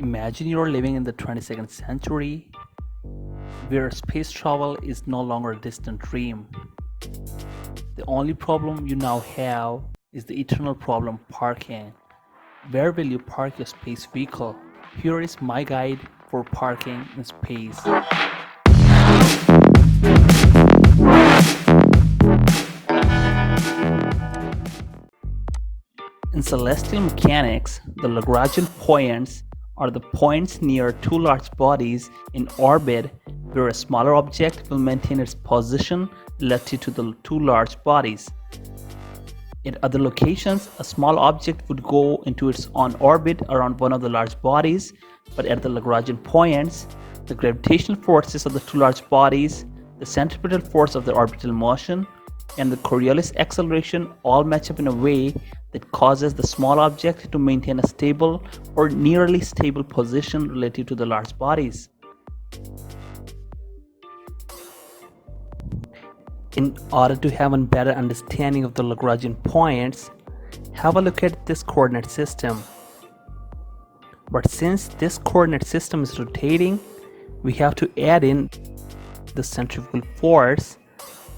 Imagine you're living in the 22nd century, where space travel is no longer a distant dream. The only problem you now have is the eternal problem parking. Where will you park your space vehicle? Here is my guide for parking in space. In celestial mechanics, the Lagrange points are the points near two large bodies in orbit where a smaller object will maintain its position relative to the two large bodies. At other locations, a small object would go into its own orbit around one of the large bodies, but at the Lagrange points, the gravitational forces of the two large bodies, the centripetal force of the orbital motion, and the Coriolis acceleration all match up in a way that causes the small object to maintain a stable or nearly stable position relative to the large bodies. In order to have a better understanding of the Lagrange points, have a look at this coordinate system. But since this coordinate system is rotating, we have to add in the centrifugal force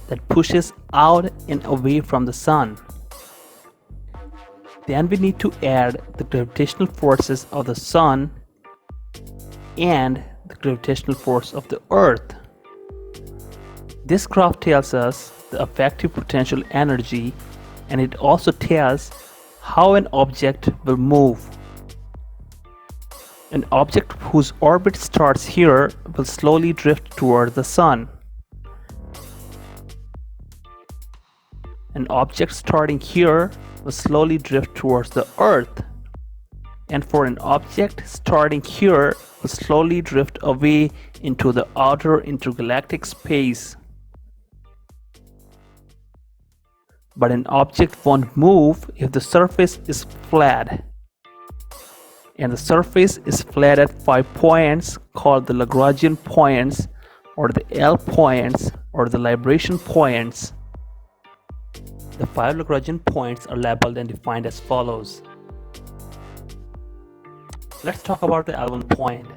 that pushes out and away from the sun. Then we need to add the gravitational forces of the sun and the gravitational force of the earth. This graph tells us the effective potential energy, and it also tells how an object will move. An object whose orbit starts here will slowly drift towards the sun. An object starting here will slowly drift towards the earth. And for an object starting here will slowly drift away into the outer intergalactic space. But an object won't move if the surface is flat. And the surface is flat at 5 points called the Lagrange points, or the L points, or the libration points. The 5 Lagrange points are labeled and defined as follows. Let's talk about the L1 point.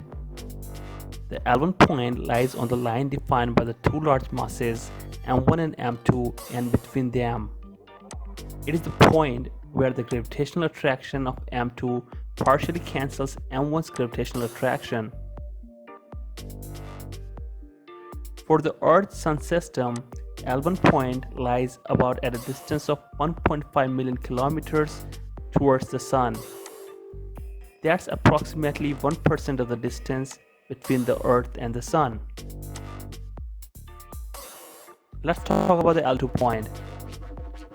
The L1 point lies on the line defined by the two large masses M1 and M2, and between them. It is the point where the gravitational attraction of M2 partially cancels M1's gravitational attraction. For the Earth-Sun system, L1 point lies about at a distance of 1.5 million kilometers towards the Sun. That's approximately 1% of the distance between the Earth and the Sun. Let's talk about the L2 point.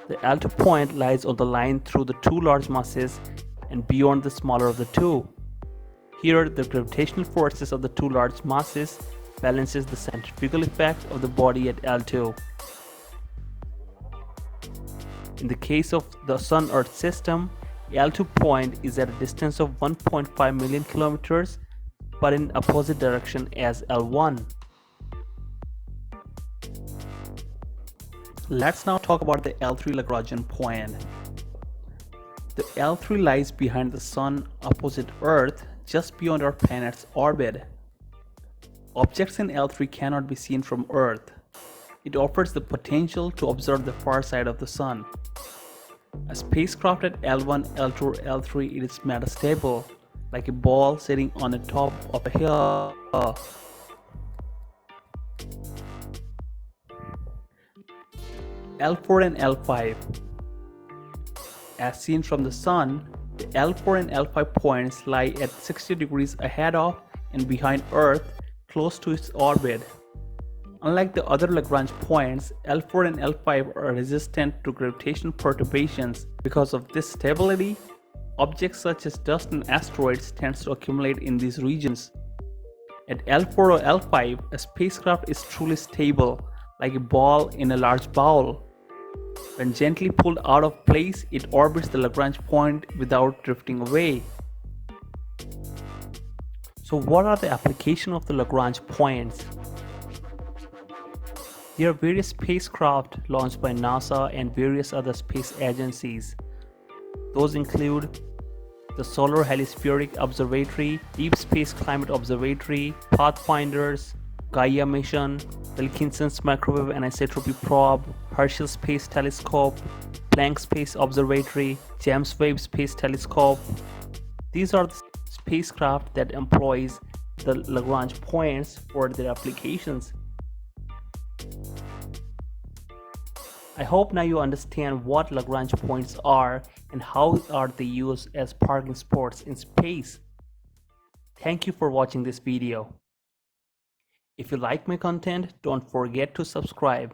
The L2 point lies on the line through the two large masses and beyond the smaller of the two. Here, the gravitational forces of the two large masses balances the centrifugal effect of the body at L2. In the case of the Sun-Earth system, L2 point is at a distance of 1.5 million kilometers, but in opposite direction as L1. Let's now talk about the L3 Lagrange point. The L3 lies behind the Sun opposite Earth, just beyond our planet's orbit. Objects in L3 cannot be seen from Earth. It offers the potential to observe the far side of the Sun. A spacecraft at L1, L2 or L3 is metastable, like a ball sitting on the top of a hill. L4 and L5. As seen from the Sun, the L4 and L5 points lie at 60 degrees ahead of and behind Earth, close to its orbit. Unlike the other Lagrange points, L4 and L5 are resistant to gravitational perturbations. Because of this stability, objects such as dust and asteroids tend to accumulate in these regions. At L4 or L5, a spacecraft is truly stable, like a ball in a large bowl. When gently pulled out of place, it orbits the Lagrange point without drifting away. So what are the applications of the Lagrange points? There are various spacecraft launched by NASA and various other space agencies. Those include the Solar Hemispheric Observatory, Deep Space Climate Observatory, Pathfinders, Gaia Mission, Wilkinson's Microwave Anisotropy Probe, Herschel Space Telescope, Planck Space Observatory, James Webb Space Telescope. These are the spacecraft that employs the Lagrange points for their applications. I hope now you understand what Lagrange points are and how are they used as parking spots in space. Thank you for watching this video. If you like my content, don't forget to subscribe.